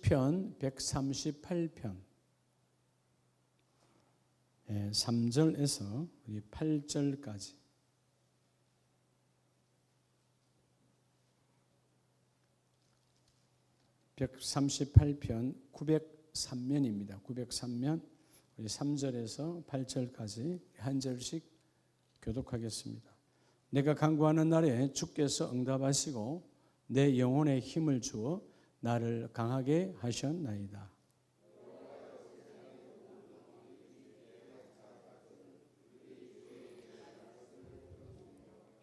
편 138편 3절에서 8절까지 (138편) 903면입니다. 903면 우리 3절에서 8절까지 한 절씩 교독하겠습니다. 내가 간구하는 날에 주께서 응답하시고 내 영혼에 힘을 주어 나를 강하게 하셨나이다.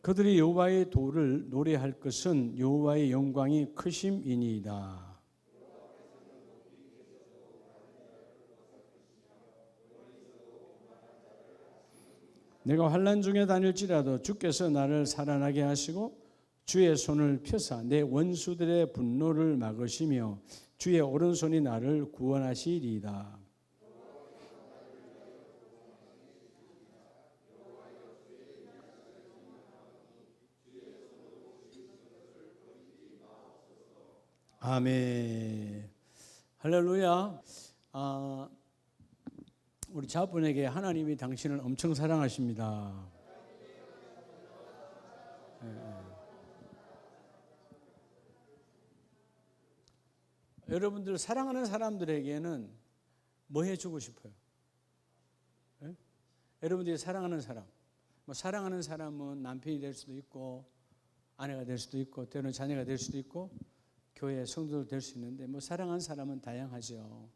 그들이 여호와의 도를 노래할 것은 여호와의 영광이 크심이니이다. 내가 환난 중에 다닐지라도 주께서 나를 살아나게 하시고 주의 손을 펴사 내 원수들의 분노를 막으시며 주의 오른손이 나를 구원하시리이다. 아멘. 할렐루야. 우리 자분에게 하나님이 당신을 엄청 사랑하십니다. 여러분들 사랑하는 사람들에게는 뭐 해주고 싶어요? 네? 여러분들이 사랑하는 사람, 사랑하는 사람은 남편이 될 수도 있고 아내가 될 수도 있고 때로는 자녀가 될 수도 있고 교회 성도도 될 수 있는데 사랑하는 사람은 다양하죠.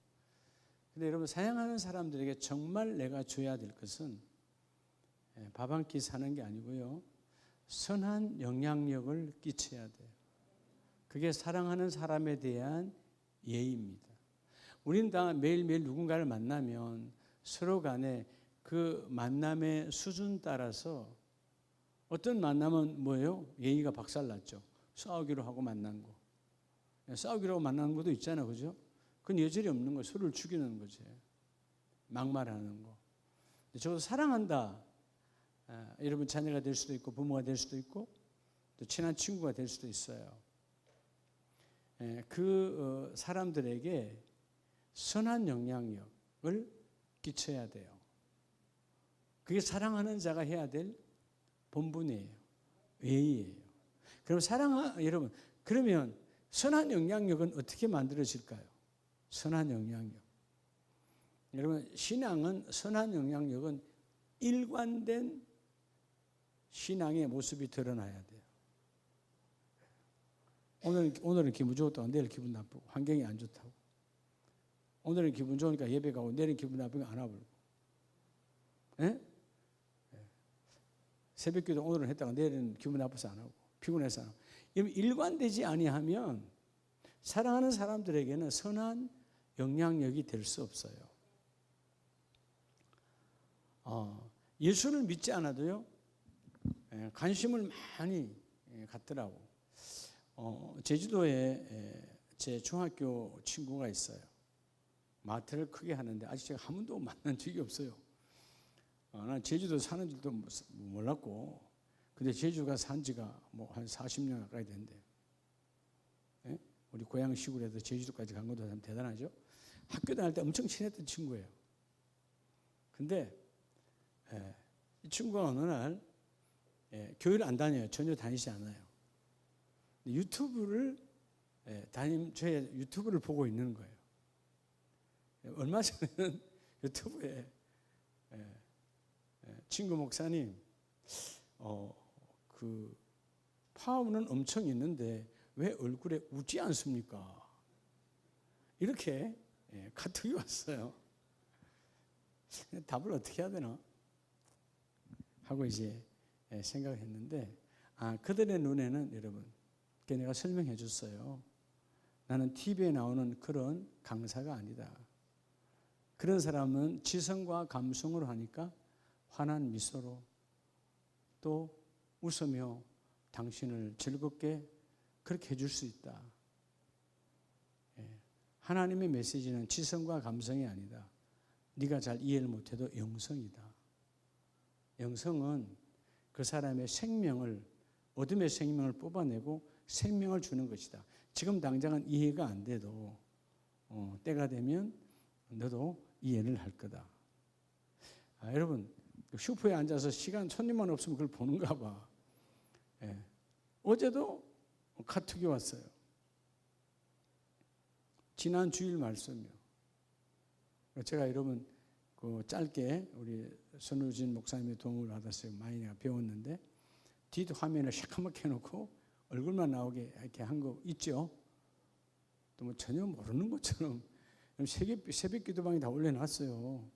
근데 여러분 사랑하는 사람들에게 정말 내가 줘야 될 것은 밥 한 끼 사는 게 아니고요. 선한 영향력을 끼쳐야 돼요. 그게 사랑하는 사람에 대한 예의입니다. 우리는 다 매일매일 누군가를 만나면 서로 간에 그 만남의 수준 따라서 어떤 만남은 뭐예요? 예의가 박살났죠. 싸우기로 하고 만난 거. 싸우기로 하고 만난 것도 있잖아요. 그죠? 그건 여절이 없는 거, 서로를 죽이는 거지. 막말하는 거. 적어도 사랑한다. 여러분 자녀가 될 수도 있고 부모가 될 수도 있고 또 친한 친구가 될 수도 있어요. 그 사람들에게 선한 영향력을 끼쳐야 돼요. 그게 사랑하는 자가 해야 될 본분이에요. 예의예요. 그럼 여러분 그러면 선한 영향력은 어떻게 만들어질까요? 선한 영향력. 여러분 신앙은 선한 영향력은 일관된 신앙의 모습이 드러나야 돼요. 오늘은 기분 좋다고 내일 기분 나쁘고 환경이 안 좋다고 오늘은 기분 좋으니까 예배 가고 내일은 기분 나쁘니까 안 와버리고 새벽기도 오늘은 했다가 내일은 기분 나빠서 안 하고 피곤해서 안 하고 일관되지 아니하면 사랑하는 사람들에게는 선한 영향력이 될 수 없어요. 예수를 믿지 않아도요 관심을 많이 갖더라고. 제주도에 제 중학교 친구가 있어요. 마트를 크게 하는데 아직 제가 한 번도 만난 적이 없어요. 난 제주도 사는 줄도 몰랐고 근데 제주가 산 지가 한 40년 가까이 된대. 우리 고향 시골에서 제주도까지 간 것도 참 대단하죠. 학교 다닐 때 엄청 친했던 친구예요. 근데 이 친구가 어느 날 교회를 안 다녀요. 전혀 다니지 않아요. 유튜브를 저의 유튜브를 보고 있는 거예요. 얼마 전에는 유튜브에 친구 목사님 그 파워는 엄청 있는데 왜 얼굴에 웃지 않습니까? 이렇게 카톡이 왔어요. 답을 어떻게 해야 되나 하고 이제 생각했는데 그들의 눈에는 여러분 내가 설명해 줬어요. 나는 TV에 나오는 그런 강사가 아니다. 그런 사람은 지성과 감성으로 하니까 환한 미소로 또 웃으며 당신을 즐겁게 그렇게 해줄 수 있다. 하나님의 메시지는 지성과 감성이 아니다. 네가 잘 이해를 못해도 영성이다. 영성은 그 사람의 생명을 어둠의 생명을 뽑아내고 생명을 주는 것이다. 지금 당장은 이해가 안 돼도 때가 되면 너도 이해를 할 거다. 여러분 슈퍼에 앉아서 손님만 없으면 그걸 보는가 봐. 어제도 카톡이 왔어요. 지난 주일 말씀이요. 제가 여러분 짧게 우리 손우진 목사님의 도움을 받았어요. 많이 내가 배웠는데 뒤 화면을 시커멓게 해놓고 얼굴만 나오게 이렇게 한 거 있죠. 또 뭐 전혀 모르는 것처럼 새벽 기도방에 다 올려놨어요.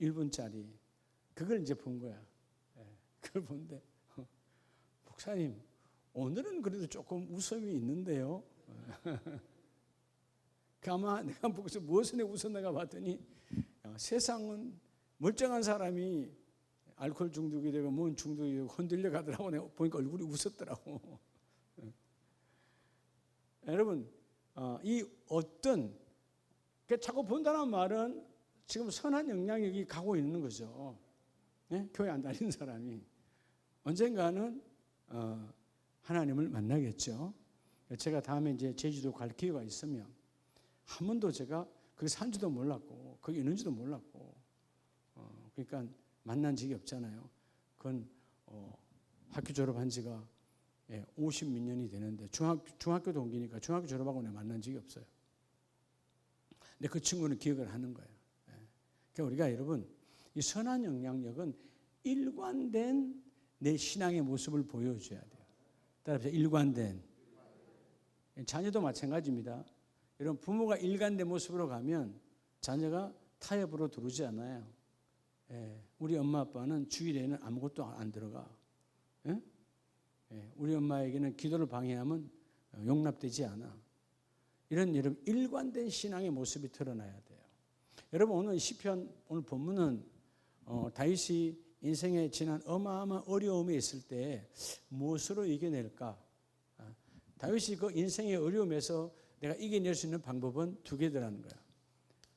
1분짜리. 그걸 이제 본 거야. 그걸 본데 목사님 오늘은 그래도 조금 웃음이 있는데요. 아마 내가 보고서 무엇을 웃었나가 봤더니 세상은 멀쩡한 사람이 알코올 중독이 되고 뭔 중독이 되고 흔들려 가더라고. 내가 보니까 얼굴이 웃었더라고. 여러분 이 어떤 자꾸 본다는 말은 지금 선한 영향력이 가고 있는 거죠. 교회 안 다니는 사람이 언젠가는 하나님을 만나겠죠. 제가 다음에 이제 제주도 갈 기회가 있으면 한 번도 제가 거기 산지도 몰랐고 거기 있는지도 몰랐고 그러니까 만난 적이 없잖아요. 그건 학교 졸업한 지가 50몇 년이 되는데 중학교 동기니까 중학교 졸업하고 내가 만난 적이 없어요. 근데 그 친구는 기억을 하는 거예요. 그러니까 우리가 여러분 이 선한 영향력은 일관된 내 신앙의 모습을 보여줘야 돼요. 따라서 일관된. 자녀도 마찬가지입니다. 여러분 부모가 일관된 모습으로 가면 자녀가 타협으로 들어오지 않아요. 우리 엄마 아빠는 주일에는 아무것도 안 들어가. 우리 엄마에게는 기도를 방해하면 용납되지 않아. 이런 여러분 일관된 신앙의 모습이 드러나야 돼요. 여러분 오늘 시편 오늘 본문은 다윗이 인생에 지난 어마어마한 어려움이 있을 때 무엇으로 이겨낼까? 다윗이 그 인생의 어려움에서 내가 이겨낼 수 있는 방법은 두 개더라는 거야.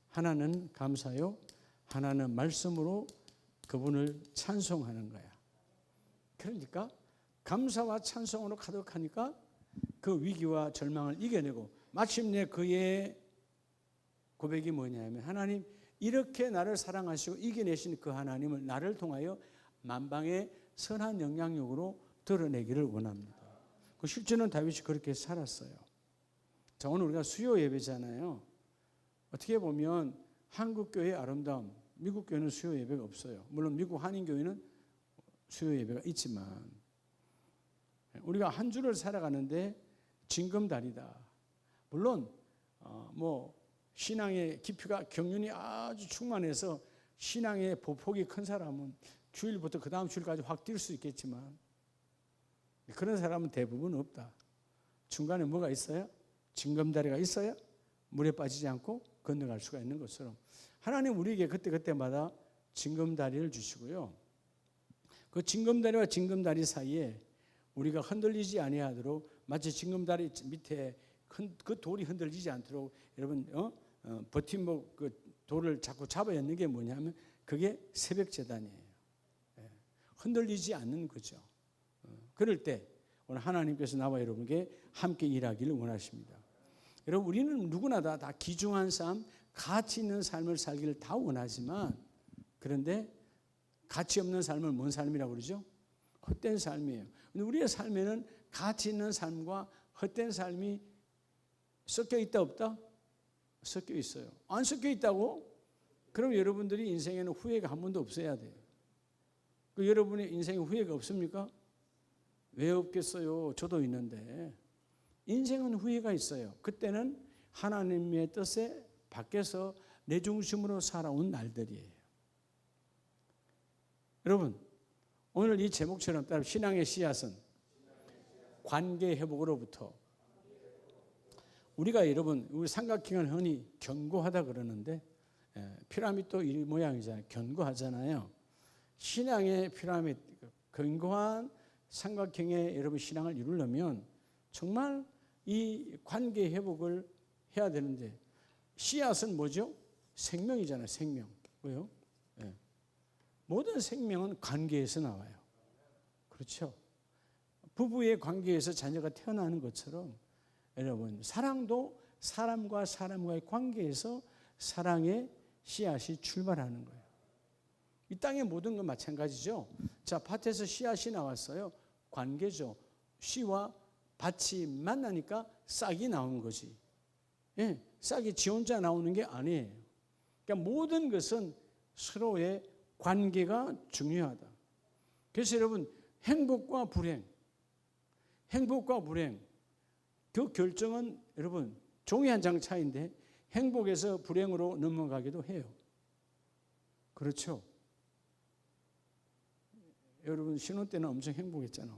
하나는 감사요, 하나는 말씀으로 그분을 찬송하는 거야. 그러니까 감사와 찬송으로 가득하니까 그 위기와 절망을 이겨내고 마침내 그의 고백이 뭐냐면 하나님 이렇게 나를 사랑하시고 이겨내신 그 하나님을 나를 통하여 만방의 선한 영향력으로 드러내기를 원합니다. 그 실제는 다윗이 그렇게 살았어요. 자, 오늘 우리가 수요 예배잖아요. 어떻게 보면 한국 교회의 아름다움, 미국 교회는 수요 예배가 없어요. 물론 미국 한인 교회는 수요 예배가 있지만 우리가 한 주를 살아가는데 징검다리다. 물론 신앙의 깊이가 경륜이 아주 충만해서 신앙의 보폭이 큰 사람은 주일부터 그 다음 주일까지 확 뛸 수 있겠지만 그런 사람은 대부분 없다. 중간에 뭐가 있어요? 징검다리가 있어야 물에 빠지지 않고 건너갈 수가 있는 것처럼 하나님 우리에게 그때그때마다 징검다리를 주시고요. 그 징검다리와 징검다리 사이에 우리가 흔들리지 아니하도록 마치 징검다리 밑에 그 돌이 흔들리지 않도록 여러분 버팀목 그 돌을 자꾸 잡아야 하는 게 뭐냐면 그게 새벽 제단이에요. 흔들리지 않는 거죠. 그럴 때 오늘 하나님께서 나와 여러분께 함께 일하기를 원하십니다. 여러분 우리는 누구나 다 귀중한 삶, 가치 있는 삶을 살기를 다 원하지만 그런데 가치 없는 삶을 뭔 삶이라고 그러죠? 헛된 삶이에요. 근데 우리의 삶에는 가치 있는 삶과 헛된 삶이 섞여 있다 없다? 섞여 있어요. 안 섞여 있다고? 그럼 여러분들이 인생에는 후회가 한 번도 없어야 돼요. 그 여러분의 인생에 후회가 없습니까? 왜 없겠어요? 저도 있는데. 인생은 후회가 있어요. 그때는 하나님의 뜻에 밖에서 내 중심으로 살아온 날들이에요. 여러분 오늘 이 제목처럼 따로 신앙의 씨앗은 관계 회복으로부터 우리가 여러분 우리 삼각형을 흔히 견고하다 그러는데 피라미드도 이 모양이잖아요. 견고하잖아요. 신앙의 피라미드 견고한 삼각형의 여러분 신앙을 이루려면 정말 이 관계 회복을 해야 되는데 씨앗은 뭐죠? 생명이잖아요. 생명. 왜요? 모든 생명은 관계에서 나와요. 그렇죠? 부부의 관계에서 자녀가 태어나는 것처럼 여러분 사랑도 사람과 사람과의 관계에서 사랑의 씨앗이 출발하는 거예요. 이 땅의 모든 건 마찬가지죠. 자, 밭에서 씨앗이 나왔어요. 관계죠. 씨와 밭이 만나니까 싹이 나온 거지. 예, 싹이 지 혼자 나오는 게 아니에요. 그러니까 모든 것은 서로의 관계가 중요하다. 그래서 여러분, 행복과 불행, 그 결정은 여러분 종이 한 장 차이인데 행복에서 불행으로 넘어가기도 해요. 그렇죠? 여러분 신혼 때는 엄청 행복했잖아.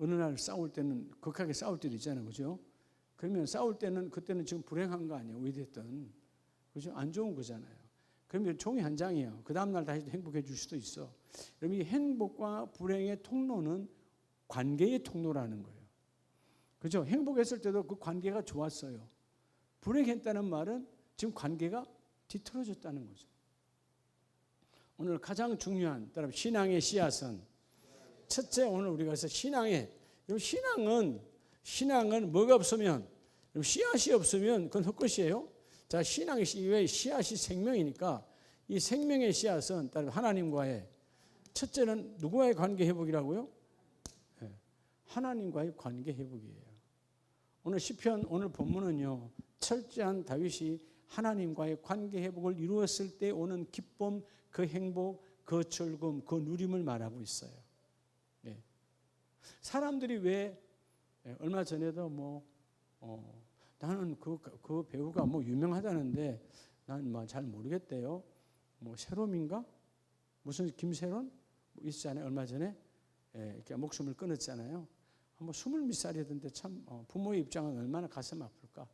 어느 날 싸울 때는 극하게 싸울 때도 있잖아요. 그죠? 그러면 싸울 때는 그때는 지금 불행한 거 아니에요. 왜 됐든. 그죠? 안 좋은 거잖아요. 그러면 종이 한 장이에요. 그 다음 날 다시 행복해 줄 수도 있어. 그럼 이 행복과 불행의 통로는 관계의 통로라는 거예요. 그죠? 행복했을 때도 그 관계가 좋았어요. 불행했다는 말은 지금 관계가 뒤틀어졌다는 거죠. 오늘 가장 중요한 신앙의 씨앗은 첫째, 오늘 우리가 해서 신앙은 뭐가 없으면, 씨앗이 없으면 그건 헛것이에요. 자, 신앙의 씨앗이 생명이니까 이 생명의 씨앗은 하나님과의, 첫째는 누구와의 관계 회복이라고요? 네, 하나님과의 관계 회복이에요. 오늘 시편, 오늘 본문은요, 철저한 다윗이 하나님과의 관계 회복을 이루었을 때 오는 기쁨, 그 행복, 그 즐거움, 그 누림을 말하고 있어요. 네. 사람들이 왜 얼마 전에도 나는 그 배우가 유명하다는데 난 잘 모르겠대요. 세롬인가? 무슨 김세롬? 있잖아요. 얼마 전에 이렇게 목숨을 끊었잖아요. 20몇 살이던데 참 부모의 입장은 얼마나 가슴 아플까.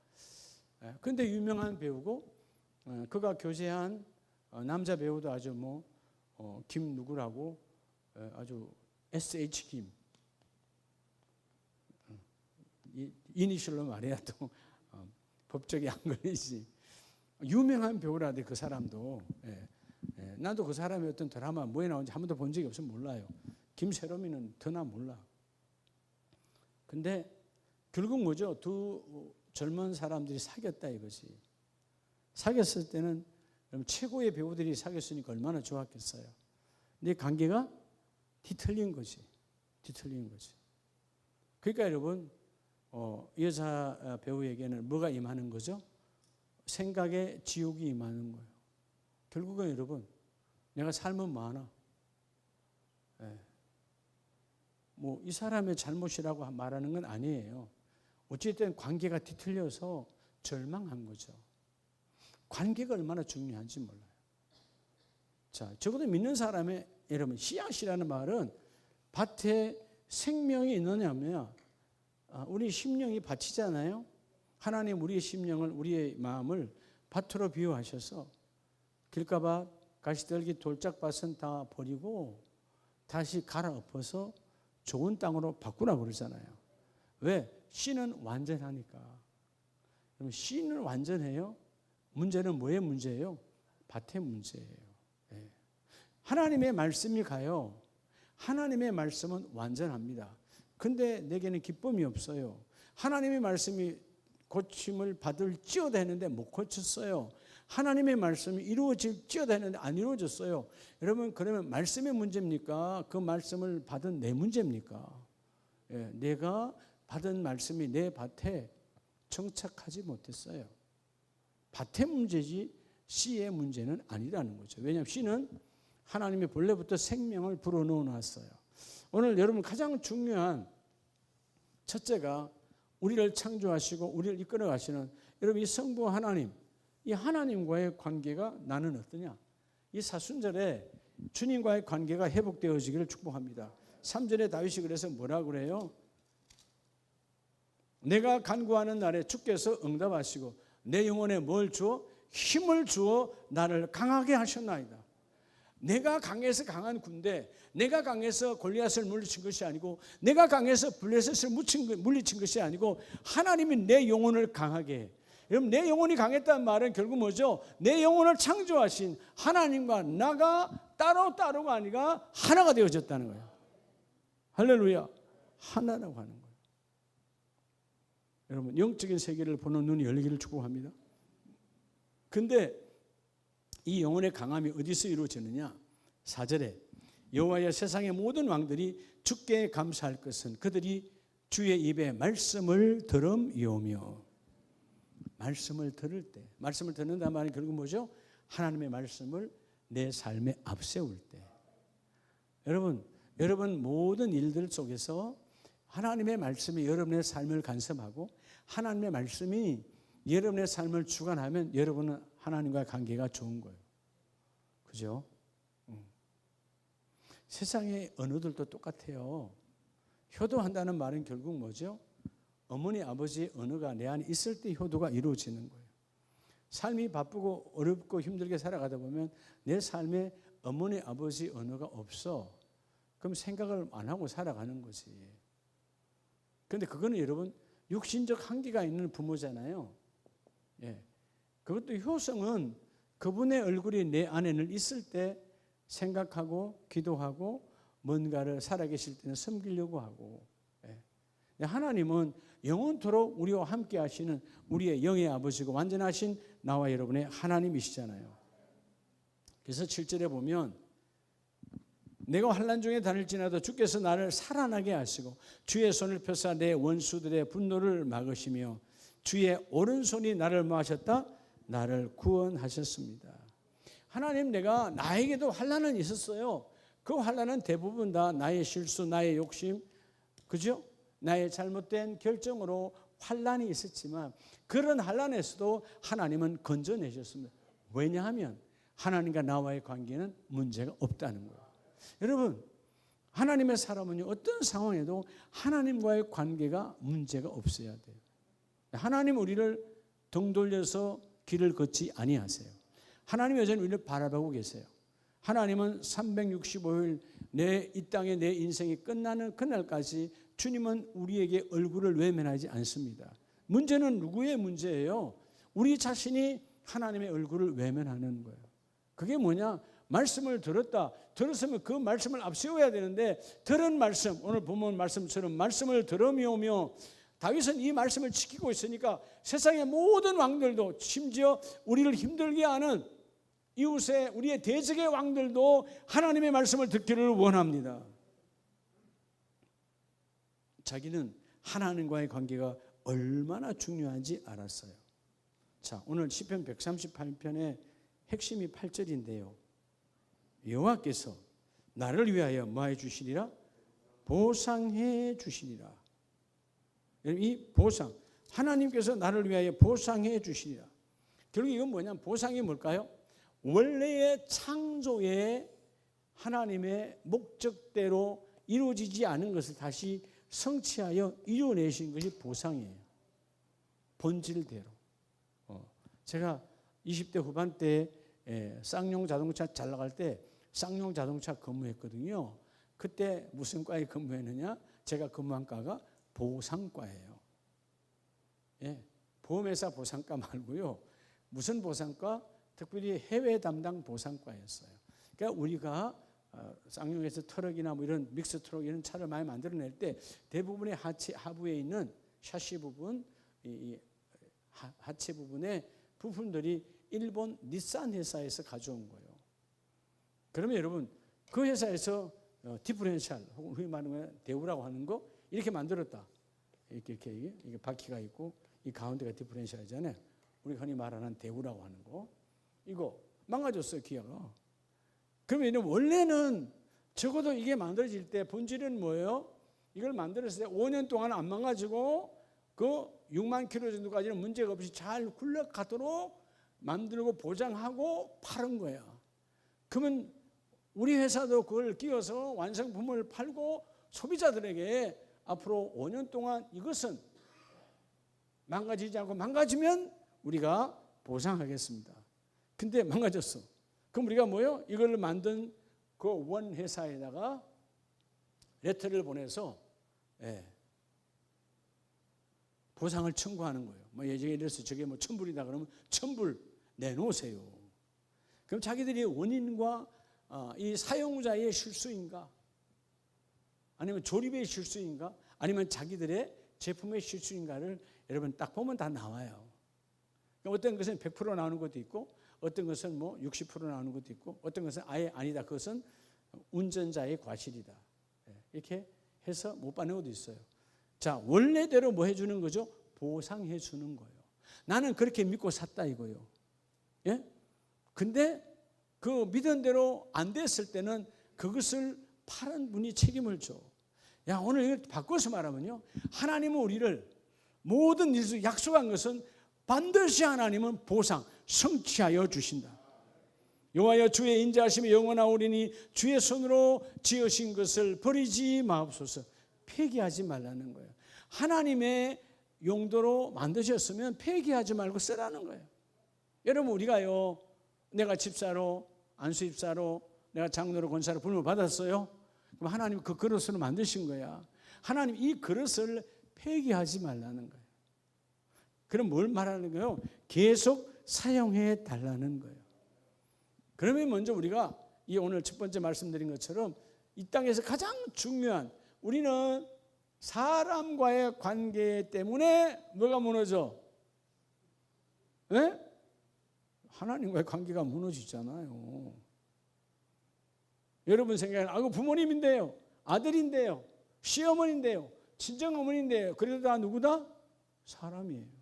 그런데 유명한 배우고 그가 교제한 남자 배우도 아주 김 누구라고 아주 SH 김 이니셜로 말해야 또 법적이 안 걸리지. 유명한 배우라는데 그 사람도 나도 그 사람의 어떤 드라마 뭐에 나온지 한 번도 본 적이 없으면 몰라요. 김세롬이는 더나 몰라. 근데 결국 뭐죠? 두 젊은 사람들이 사귀었다 이거지. 사귀었을 때는 최고의 배우들이 사귀었으니까 얼마나 좋았겠어요. 근데 관계가 뒤틀린 거지. 그러니까 여러분 여자 배우에게는 뭐가 임하는 거죠? 생각에 지옥이 임하는 거예요. 결국은 여러분 내가 삶은 많아. 이 사람의 잘못이라고 말하는 건 아니에요. 어쨌든 관계가 뒤틀려서 절망한 거죠. 관계가 얼마나 중요한지 몰라요. 자, 적어도 믿는 사람의 여러분 씨앗이라는 말은 밭에 생명이 있느냐면 우리 심령이 밭이잖아요. 하나님 우리의 심령을 우리의 마음을 밭으로 비유하셔서 길가밭, 가시떨기, 돌짝밭은 다 버리고 다시 갈아엎어서 좋은 땅으로 바꾸라고 그러잖아요. 왜? 씨는 완전하니까. 그럼 씨는 완전해요? 문제는 뭐의 문제예요? 밭의 문제예요. 네. 하나님의 말씀이 가요. 하나님의 말씀은 완전합니다. 근데 내게는 기쁨이 없어요. 하나님의 말씀이 고침을 받을지어다 했는데 못 고쳤어요. 하나님의 말씀이 이루어질지어다 했는데 안 이루어졌어요. 여러분 그러면 말씀의 문제입니까? 그 말씀을 받은 내 문제입니까? 내가 받은 말씀이 내 밭에 정착하지 못했어요. 밭의 문제지 씨의 문제는 아니라는 거죠. 왜냐하면 씨는 하나님이 본래부터 생명을 불어넣어 놨어요. 오늘 여러분 가장 중요한 첫째가 우리를 창조하시고 우리를 이끌어 가시는 여러분 이 성부 하나님, 이 하나님과의 관계가 나는 어떠냐? 이 사순절에 주님과의 관계가 회복되어지기를 축복합니다. 3절에 다윗이 그래서 뭐라 그래요? 내가 간구하는 날에 주께서 응답하시고 내 영혼에 뭘 주어? 힘을 주어 나를 강하게 하셨나이다. 내가 강해서 강한 군대, 내가 강해서 골리앗을 물리친 것이 아니고 내가 강해서 블레셋을 물리친 것이 아니고 하나님이 내 영혼을 강하게 해. 여러분 내 영혼이 강했다는 말은 결국 뭐죠? 내 영혼을 창조하신 하나님과 나가 따로가 아니라 하나가 되어졌다는 거예요. 할렐루야. 하나라고 하는 거예요. 여러분 영적인 세계를 보는 눈이 열리기를 축복합니다. 근데 이 영혼의 강함이 어디서 이루어지느냐? 4절에 여호와여 세상의 모든 왕들이 주께 감사할 것은 그들이 주의 입에 말씀을 들음이오며. 말씀을 들을 때, 말씀을 듣는다는 말은 결국 뭐죠? 하나님의 말씀을 내 삶에 앞세울 때. 여러분 모든 일들 속에서 하나님의 말씀이 여러분의 삶을 간섭하고 하나님의 말씀이 여러분의 삶을 주관하면 여러분은 하나님과의 관계가 좋은 거예요. 그죠? 세상의 언어들도 똑같아요. 효도한다는 말은 결국 뭐죠? 어머니 아버지의 언어가 내 안에 있을 때 효도가 이루어지는 거예요. 삶이 바쁘고 어렵고 힘들게 살아가다 보면 내 삶에 어머니 아버지 언어가 없어. 그럼 생각을 안 하고 살아가는 거지. 그런데 그거는 여러분 육신적 한계가 있는 부모잖아요. 예. 그것도 효성은 그분의 얼굴이 내 안에 늘 있을 때 생각하고 기도하고 뭔가를 살아계실 때는 섬기려고 하고. 예. 하나님은 영원토록 우리와 함께 하시는 우리의 영의 아버지고 완전하신 나와 여러분의 하나님이시잖아요. 그래서 7절에 보면 내가 환난 중에 다닐지라도 주께서 나를 살아나게 하시고 주의 손을 펴사 내 원수들의 분노를 막으시며 주의 오른손이 나를 모하셨다? 나를 구원하셨습니다. 하나님, 내가 나에게도 환난은 있었어요. 그 환난은 대부분 다 나의 실수, 나의 욕심, 그죠? 나의 잘못된 결정으로 환난이 있었지만 그런 환난에서도 하나님은 건져내셨습니다. 왜냐하면 하나님과 나와의 관계는 문제가 없다는 거예요. 여러분, 하나님의 사람은요, 어떤 상황에도 하나님과의 관계가 문제가 없어야 돼요. 하나님 우리를 등 돌려서 길을 걷지 아니하세요. 하나님 여전히 우리를 바라보고 계세요. 하나님은 365일 이 땅에 내 인생이 끝나는 그날까지 주님은 우리에게 얼굴을 외면하지 않습니다. 문제는 누구의 문제예요? 우리 자신이 하나님의 얼굴을 외면하는 거예요. 그게 뭐냐? 말씀을 들었으면 그 말씀을 앞세워야 되는데 들은 말씀, 오늘 본문 말씀처럼 말씀을 들으며 다윗은 이 말씀을 지키고 있으니까 세상의 모든 왕들도 심지어 우리를 힘들게 하는 이웃의 우리의 대적의 왕들도 하나님의 말씀을 듣기를 원합니다. 자기는 하나님과의 관계가 얼마나 중요한지 알았어요. 자, 오늘 시편 138편의 핵심이 8절인데요. 여호와께서 나를 위하여 뭐해 주시리라? 보상해 주시리라. 이 보상, 하나님께서 나를 위하여 보상해 주시리라. 결국 이건 뭐냐면 보상이 뭘까요? 원래의 창조의 하나님의 목적대로 이루어지지 않은 것을 다시 성취하여 이루어내신 것이 보상이에요. 본질대로. 제가 20대 후반 때 쌍용 자동차 잘 나갈 때 쌍용 자동차 근무했거든요. 그때 무슨 과에 근무했느냐? 제가 근무한 과가 보상과예요. 예, 보험회사 보상과 말고요. 무슨 보상과? 특별히 해외 담당 보상과였어요. 그러니까 우리가 쌍용에서 트럭이나 뭐 이런 믹스 트럭 이런 차를 많이 만들어낼 때 대부분의 하부에 있는 샤시 부분, 이 하체 부분의 부품들이 일본 닛산 회사에서 가져온 거예요. 그러면 여러분 그 회사에서 디퍼런셜 혹은 흔히 말하는 대우라고 하는 거 이렇게 만들었다. 이게 바퀴가 있고 이 가운데가 디퍼런셜이잖아요. 우리가 흔히 말하는 대우라고 하는 거. 이거 망가졌어요, 기아가. 그러면 원래는 적어도 이게 만들어질 때 본질은 뭐예요? 이걸 만들었을 때 5년 동안 안 망가지고 그 6만 킬로 정도까지는 문제가 없이 잘 굴러가도록 만들고 보장하고 파는 거야. 그러면 우리 회사도 그걸 끼워서 완성품을 팔고 소비자들에게 앞으로 5년 동안 이것은 망가지지 않고 망가지면 우리가 보상하겠습니다. 근데 망가졌어. 그럼 우리가 뭐요? 이걸 만든 그 원 회사에다가 레터를 보내서 보상을 청구하는 거예요. 뭐 예전에 이래서 저게 뭐 1,000불이다 그러면 1,000불 내놓으세요. 그럼 자기들이 원인과 이 사용자의 실수인가? 아니면 조립의 실수인가? 아니면 자기들의 제품의 실수인가를 여러분 딱 보면 다 나와요. 어떤 것은 100% 나오는 것도 있고 어떤 것은 뭐 60% 나오는 것도 있고 어떤 것은 아예 아니다. 그것은 운전자의 과실이다. 이렇게 해서 못 받는 것도 있어요. 자, 원래대로 뭐 해주는 거죠? 보상해 주는 거예요. 나는 그렇게 믿고 샀다 이거요. 예? 근데 그 믿은 대로 안 됐을 때는 그것을 파는 분이 책임을 져. 야, 오늘 이걸 바꿔서 말하면요, 하나님은 우리를 모든 일에서 약속한 것은 반드시 하나님은 보상, 성취하여 주신다. 여호와여 주의 인자하심이 영원하오리니 주의 손으로 지으신 것을 버리지 마옵소서. 폐기하지 말라는 거예요. 하나님의 용도로 만드셨으면 폐기하지 말고 쓰라는 거예요. 여러분, 우리가요, 내가 집사로, 안수집사로, 내가 장로로, 권사로 부름을 받았어요. 그럼 하나님 그 그릇으로 만드신 거야. 하나님 이 그릇을 폐기하지 말라는 거예요. 그럼 뭘 말하는 거예요? 계속 사용해 달라는 거예요. 그러면 먼저 우리가 이 오늘 첫 번째 말씀드린 것처럼 이 땅에서 가장 중요한, 우리는 사람과의 관계 때문에 뭐가 무너져? 네? 하나님과의 관계가 무너지잖아요. 여러분 생각에는 그 부모님인데요, 아들인데요, 시어머니인데요, 친정어머니인데요, 그래도 다 누구다? 사람이에요.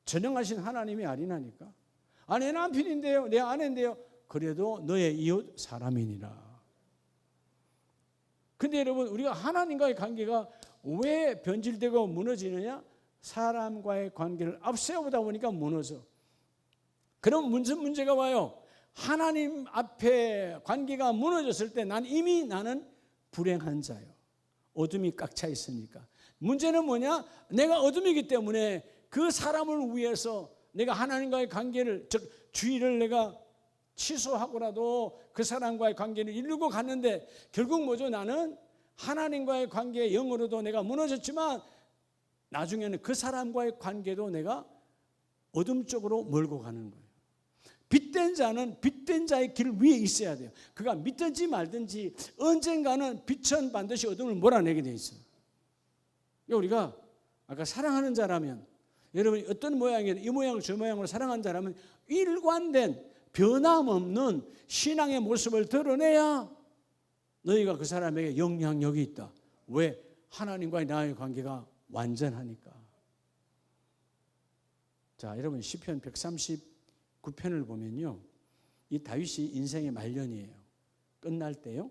전능하신 하나님이 아니나니까. 내 남편인데요, 내 아내인데요, 그래도 너의 이웃 사람이니라. 근데 여러분, 우리가 하나님과의 관계가 왜 변질되고 무너지느냐? 사람과의 관계를 앞세우다 보니까 무너져. 그럼 무슨 문제가 와요? 하나님 앞에 관계가 무너졌을 때 나는 불행한 자요. 어둠이 꽉 차 있으니까. 문제는 뭐냐? 내가 어둠이기 때문에 그 사람을 위해서 내가 하나님과의 관계를, 즉 주의를 내가 취소하고라도 그 사람과의 관계를 이루고 갔는데 결국 뭐죠? 나는 하나님과의 관계에 영으로도 내가 무너졌지만 나중에는 그 사람과의 관계도 내가 어둠 쪽으로 몰고 가는 거예요. 빛된 자는 빛된 자의 길 위에 있어야 돼요. 그가 믿든지 말든지 언젠가는 빛은 반드시 어둠을 몰아내게 돼 있어요. 우리가 아까 사랑하는 자라면, 여러분이 어떤 모양이든 이 모양을 저 모양으로 사랑하는 자라면 일관된 변함없는 신앙의 모습을 드러내야 너희가 그 사람에게 영향력이 있다. 왜? 하나님과의 나의 관계가 완전하니까. 자, 여러분 시편 139편을 보면요, 이 다윗이 인생의 말년이에요. 끝날 때요,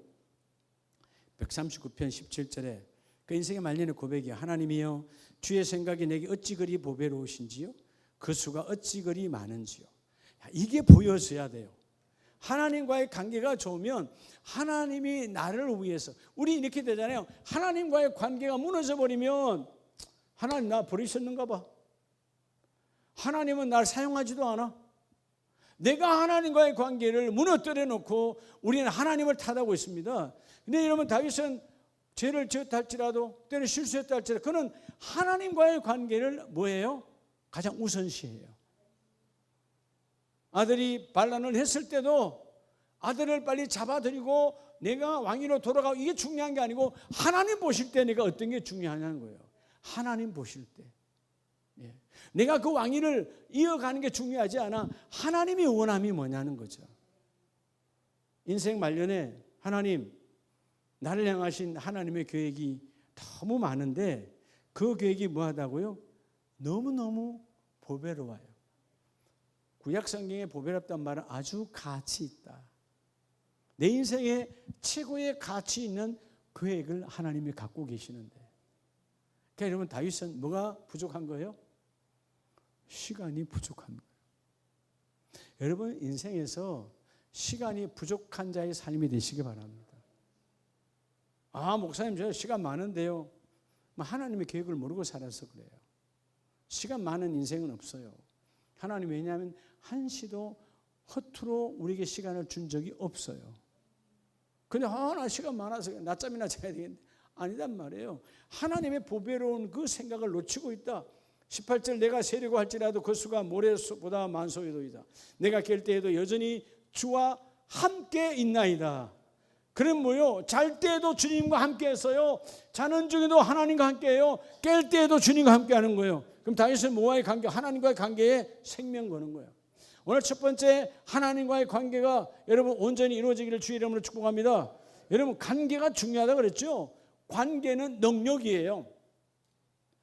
139편 17절에 그 인생의 말년의 고백이에요. 하나님이여, 주의 생각이 내게 어찌 그리 보배로우신지요, 그 수가 어찌 그리 많은지요. 이게 보여져야 돼요. 하나님과의 관계가 좋으면 하나님이 나를 위해서, 우리 이렇게 되잖아요. 하나님과의 관계가 무너져 버리면 하나님 나 버리셨는가 봐. 하나님은 날 사용하지도 않아. 내가 하나님과의 관계를 무너뜨려 놓고 우리는 하나님을 탓하고 있습니다. 근데 여러분, 다윗은 죄를 지었다 할지라도, 때는 실수했다 할지라도 그는 하나님과의 관계를 뭐예요? 가장 우선시해요. 아들이 반란을 했을 때도 아들을 빨리 잡아들이고 내가 왕위로 돌아가고, 이게 중요한 게 아니고 하나님 보실 때 내가 어떤 게 중요하냐는 거예요. 하나님 보실 때 내가 그 왕위를 이어가는 게 중요하지 않아. 하나님이 원함이 뭐냐는 거죠. 인생 말년에 하나님, 나를 향하신 하나님의 계획이 너무 많은데 그 계획이 뭐하다고요? 너무너무 보배로워요. 구약성경에 보배롭다는 말은 아주 가치 있다. 내 인생에 최고의 가치 있는 계획을 하나님이 갖고 계시는데, 그러니까 여러분, 다윗은 뭐가 부족한 거예요? 시간이 부족한 거예요. 여러분, 인생에서 시간이 부족한 자의 삶이 되시기 바랍니다. 목사님 저 시간 많은데요. 하나님의 계획을 모르고 살아서 그래요. 시간 많은 인생은 없어요. 하나님, 왜냐하면 한시도 허투루 우리에게 시간을 준 적이 없어요. 근데 나 시간 많아서 낮잠이나 자야 되겠는데, 아니단 말이에요. 하나님의 보배로운 그 생각을 놓치고 있다. 18절, 내가 세려고 할지라도 그 수가 모래보다 만소이도이다. 내가 깰 때에도 여전히 주와 함께 있나이다. 그럼 뭐요? 잘 때에도 주님과 함께 했어요. 자는 중에도 하나님과 함께 해요. 깰 때에도 주님과 함께 하는 거예요. 그럼 다윗은 뭐와의 관계? 하나님과의 관계에 생명 거는 거예요. 오늘 첫 번째 하나님과의 관계가 여러분 온전히 이루어지기를 주의 이름으로 축복합니다. 여러분 관계가 중요하다고 그랬죠. 관계는 능력이에요.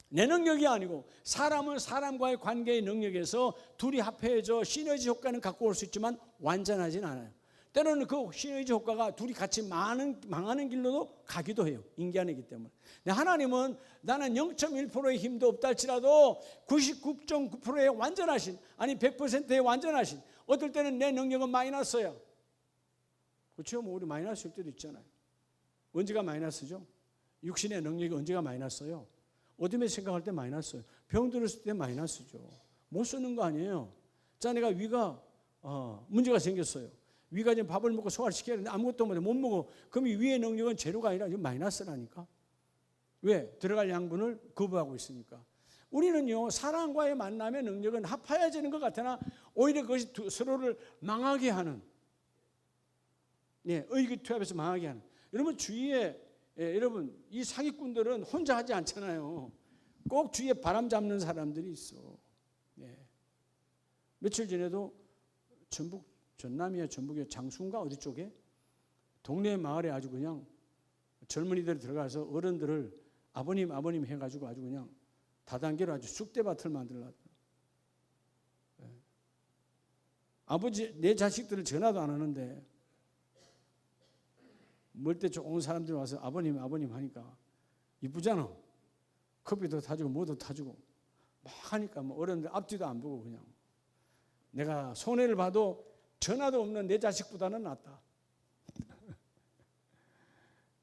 내 능력이 아니고 사람은 사람과의 관계의 능력에서 둘이 합해져 시너지 효과는 갖고 올 수 있지만 완전하진 않아요. 때로는 그 시너지 효과가 둘이 같이 망하는 길로도 가기도 해요. 인간이기 때문에. 하나님은 나는 0.1%의 힘도 없다 할지라도 99.9%의 완전하신, 아니 100%의 완전하신, 어떨 때는 내 능력은 마이너스야. 그렇죠? 뭐 우리 마이너스일 때도 있잖아요. 언제가 마이너스죠? 육신의 능력이 언제가 마이너스예요? 어둠에 생각할 때 마이너스예요. 병 들었을 때 마이너스죠. 못 쓰는 거 아니에요. 자, 내가 위가 문제가 생겼어요. 위가 지금 밥을 먹고 소화를 시켜야 되는데 아무것도 못 먹어. 그럼 이 위의 능력은 제로가 아니라 마이너스라니까. 왜? 들어갈 양분을 거부하고 있으니까. 우리는요, 사람과의 만남의 능력은 합해지는 것 같으나 오히려 그것이 서로를 망하게 하는, 의기투합해서 망하게 하는. 여러분 주위에 여러분 이 사기꾼들은 혼자 하지 않잖아요. 꼭 주위에 바람 잡는 사람들이 있어. 며칠 전에도 전남이야 전북의 장수인가 어디 쪽에 동네 마을에 아주 그냥 젊은이들이 들어가서 어른들을 아버님 해가지고 아주 그냥 다단계로 아주 쑥대밭을 만들었다. 아버지 내 자식들을 전화도 안 하는데 멀 때 좋은 사람들이 와서 아버님 하니까 이쁘잖아. 커피도 타주고 뭐도 타주고 막 하니까 뭐 어른들 앞뒤도 안 보고 그냥 내가 손해를 봐도 전화도 없는 내 자식보다는 낫다.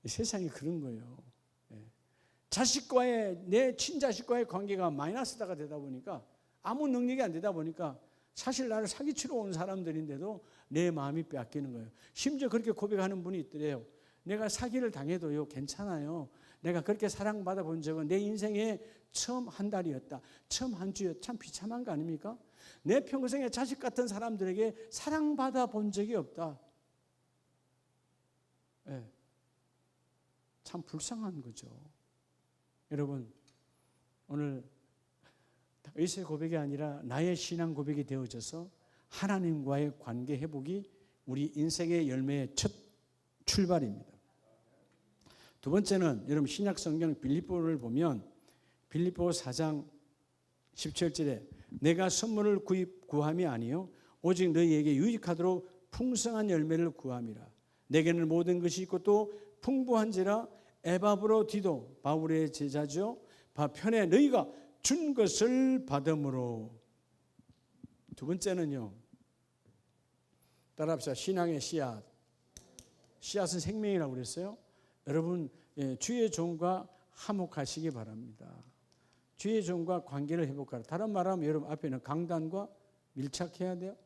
세상이 그런 거예요. 자식과의 내 친자식과의 관계가 마이너스다가 되다 보니까 아무 능력이 안 되다 보니까 사실 나를 사기치러 온 사람들인데도 내 마음이 빼앗기는 거예요. 심지어 그렇게 고백하는 분이 있더래요. 내가 사기를 당해도요 괜찮아요. 내가 그렇게 사랑받아 본 적은 내 인생에 처음 한 달이었다. 처음 한 주였다. 참 비참한 거 아닙니까? 내 평생에 자식 같은 사람들에게 사랑받아 본 적이 없다. 참 불쌍한 거죠. 여러분 오늘 의사의 고백이 아니라 나의 신앙 고백이 되어져서 하나님과의 관계 회복이 우리 인생의 열매의 첫 출발입니다. 두 번째는 여러분 신약 성경 빌립보를 보면 빌립보 4장 17절에 내가 선물을 구함이 아니요 오직 너희에게 유익하도록 풍성한 열매를 구함이라. 내게는 모든 것이 있고 또 풍부한지라 에바브로디도 바울의 제자죠. 편에 너희가 준 것을 받음으로. 두 번째는요. 따라합시다. 신앙의 씨앗. 씨앗은 생명이라고 그랬어요. 여러분 주의 종과 화목하시기 바랍니다. 주의 종과 관계를 회복하라. 다른 말하면 여러분 앞에는 강단과 밀착해야 돼요.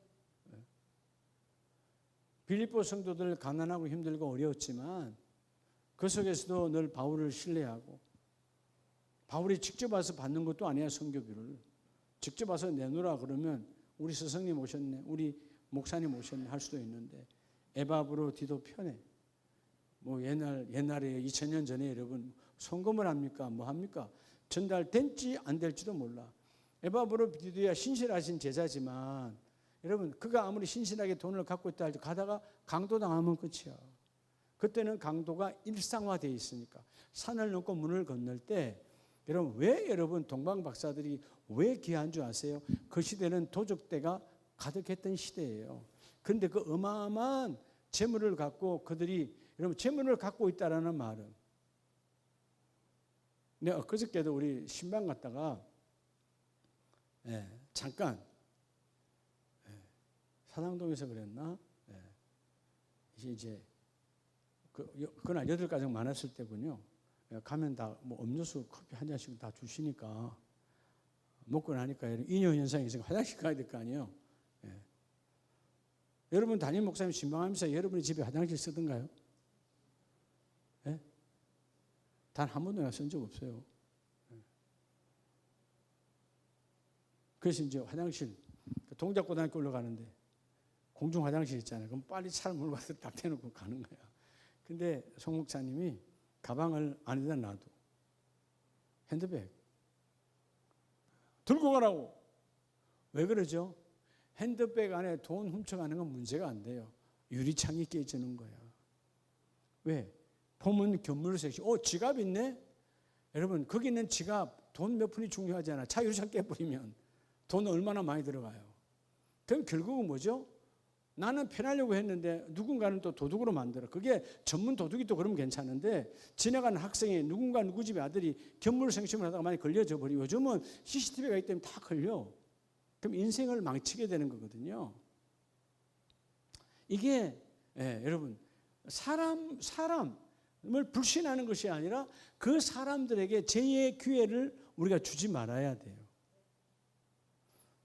빌립보 성도들 가난하고 힘들고 어려웠지만 그 속에서도 늘 바울을 신뢰하고 바울이 직접 와서 받는 것도 아니야. 선교비를 직접 와서 내놓으라 그러면 우리 스승님 오셨네, 우리 목사님 오셨네 할 수도 있는데 에바브로디도 편에 뭐 옛날에 2000년 전에 여러분 송금을 합니까? 뭐 합니까? 전달될지 안 될지도 몰라. 에바브로디도야 신실하신 제자지만 여러분 그가 아무리 신실하게 돈을 갖고 있다 할지 가다가 강도당하면 끝이야. 그때는 강도가 일상화되어 있으니까 산을 넘고 문을 건널 때 여러분 왜 여러분 동방 박사들이 왜 귀한 줄 아세요? 그 시대는 도적대가 가득했던 시대예요. 그런데 그 어마어마한 재물을 갖고 그들이 여러분 재물을 갖고 있다라는 말은 내가 그저께도 우리 신방 갔다가 잠깐 사당동에서 그랬나? 이제 그날 8가정 많았을 때군요. 가면 다 뭐 음료수 커피 한 잔씩 다 주시니까 먹고 나니까 인효 현상이 있으니까 화장실 가야 될 거 아니에요. 여러분 담임 목사님 신방하면서 여러분이 집에 화장실 쓰던가요? 단 한 번도 쓴 적 없어요. 그래서 이제 화장실 동작고등학교 올라가는데 공중 화장실 있잖아요. 그럼 빨리 차를 몰고 가서 딱 대놓고 가는 거야. 근데 송 목사님이 가방을 안에다 놔둬. 핸드백. 들고 가라고. 왜 그러죠? 핸드백 안에 돈 훔쳐가는 건 문제가 안 돼요. 유리창이 깨지는 거야. 왜? 보면 견물색이 지갑 있네? 여러분 거기 있는 지갑 돈 몇 푼이 중요하잖아. 차 유리창 깨버리면 돈 얼마나 많이 들어가요. 그럼 결국은 뭐죠? 나는 편하려고 했는데 누군가는 또 도둑으로 만들어. 그게 전문 도둑이 또 그러면 괜찮은데 지나가는 학생이 누구 집의 아들이 견물생심을 하다가 많이 걸려져 버리고 요즘은 CCTV가 있기 때문에 다 걸려. 그럼 인생을 망치게 되는 거거든요. 이게 여러분 사람을 불신하는 것이 아니라 그 사람들에게 제2의 기회를 우리가 주지 말아야 돼요.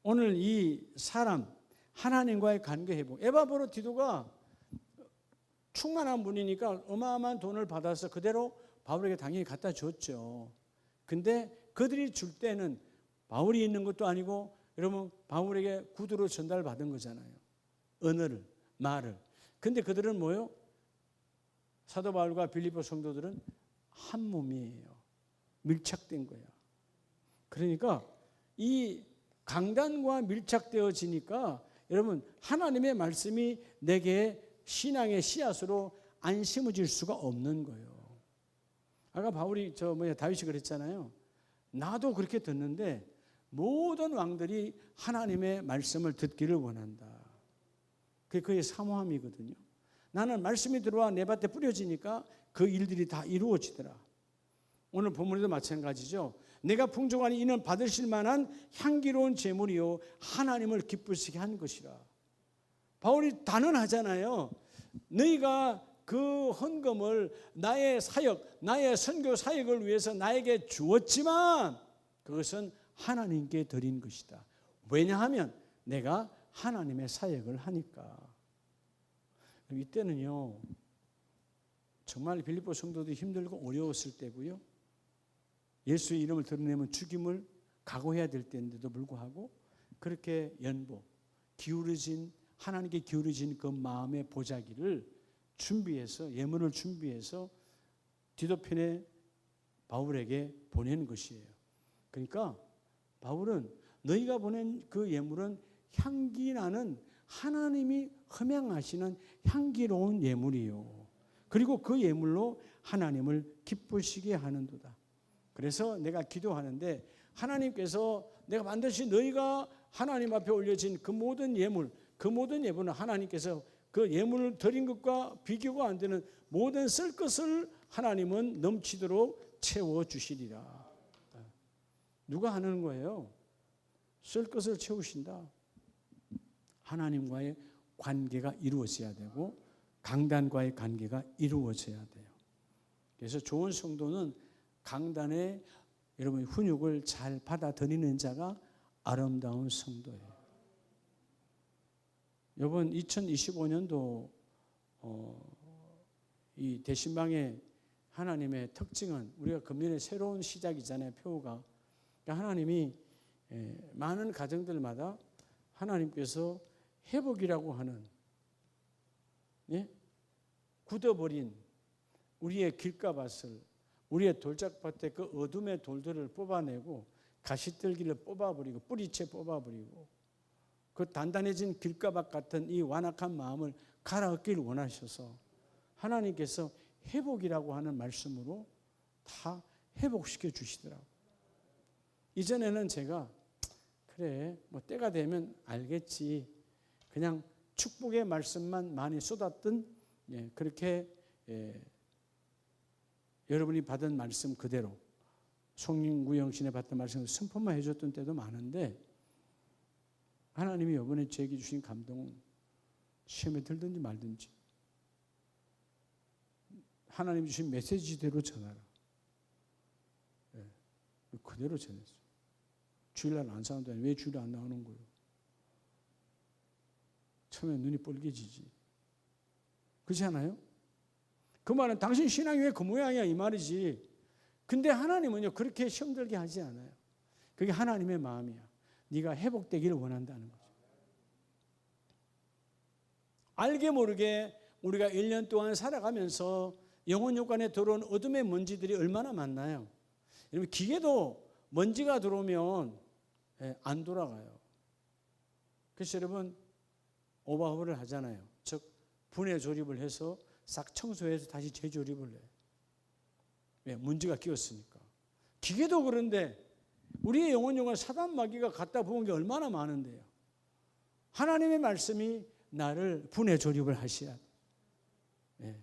오늘 이 사람 하나님과의 관계 회복. 에바브로디도가 충만한 분이니까 어마어마한 돈을 받아서 그대로 바울에게 당연히 갖다 줬죠. 근데 그들이 줄 때는 바울이 있는 것도 아니고 여러분 바울에게 구두로 전달받은 거잖아요. 언어를, 말을. 근데 그들은 뭐요? 사도 바울과 빌립보 성도들은 한 몸이에요. 밀착된 거야. 그러니까 이 강단과 밀착되어지니까 여러분 하나님의 말씀이 내게 신앙의 씨앗으로 안 심어질 수가 없는 거예요. 아까 바울이 다윗이 그랬잖아요. 나도 그렇게 듣는데 모든 왕들이 하나님의 말씀을 듣기를 원한다. 그게 그의 사모함이거든요. 나는 말씀이 들어와 내 밭에 뿌려지니까 그 일들이 다 이루어지더라. 오늘 본문에도 마찬가지죠. 내가 풍족하니 이는 받으실 만한 향기로운 제물이요 하나님을 기쁘시게 한 것이라. 바울이 단언하잖아요. 너희가 그 헌금을 나의 사역, 나의 선교 사역을 위해서 나에게 주었지만 그것은 하나님께 드린 것이다. 왜냐하면 내가 하나님의 사역을 하니까. 이때는요 정말 빌립보 성도들이 힘들고 어려웠을 때고요. 예수의 이름을 드러내면 죽임을 각오해야 될 때인데도 불구하고 그렇게 하나님께 기울어진 그 마음의 보자기를 준비해서 예물을 준비해서 디도편에 바울에게 보낸 것이에요. 그러니까 바울은 너희가 보낸 그 예물은 향기 나는 하나님이 흠양하시는 향기로운 예물이요. 그리고 그 예물로 하나님을 기쁘시게 하는도다. 그래서 내가 기도하는데 하나님께서 내가 반드시 너희가 하나님 앞에 올려진 그 모든 예물은 하나님께서 그 예물을 드린 것과 비교가 안 되는 모든 쓸 것을 하나님은 넘치도록 채워주시리라. 누가 하는 거예요? 쓸 것을 채우신다. 하나님과의 관계가 이루어져야 되고 강단과의 관계가 이루어져야 돼요. 그래서 좋은 성도는 강단에 여러분 훈육을 잘 받아들이는 자가 아름다운 성도예요. 이번 2025년도 이 대신방의 하나님의 특징은 우리가 금년에 새로운 시작이잖아요. 표가. 그러니까 하나님이 많은 가정들마다 하나님께서 회복이라고 하는 굳어버린 우리의 길가밭을 우리의 돌짝밭에 그 어둠의 돌들을 뽑아내고 가시떨기를 뽑아버리고 뿌리채 뽑아버리고 그 단단해진 길가밭 같은 이 완악한 마음을 갈아엎기를 원하셔서 하나님께서 회복이라고 하는 말씀으로 다 회복시켜 주시더라고요. 이전에는 제가 그래 때가 되면 알겠지 그냥 축복의 말씀만 많이 쏟았던 그렇게 여러분이 받은 말씀 그대로 송구영신에 받던 말씀을 선포만 해줬던 때도 많은데 하나님이 이번에 저에게 주신 감동은 시험에 들든지 말든지 하나님 주신 메시지대로 전하라. 그대로 전했어요. 주일날 안 사는데 왜 주일에 안 나오는 거예요? 처음에 눈이 뻘개지지. 그렇지 않아요? 그 말은 당신 신앙이 왜 그 모양이야 이 말이지. 근데 하나님은요 그렇게 시험 들게 하지 않아요. 그게 하나님의 마음이야. 네가 회복되기를 원한다는 거죠. 알게 모르게 우리가 1년 동안 살아가면서 영혼 육관에 들어온 어둠의 먼지들이 얼마나 많나요? 여러분 기계도 먼지가 들어오면 안 돌아가요. 그래서 여러분 오버홀을 하잖아요. 즉 분해 조립을 해서 싹 청소해서 다시 재조립을 해요. 왜? 먼지가 끼었으니까. 기계도 그런데 우리의 영혼 육관 사단 마귀가 갖다 부은 게 얼마나 많은데요. 하나님의 말씀이 나를 분해 조립을 하셔야 돼요.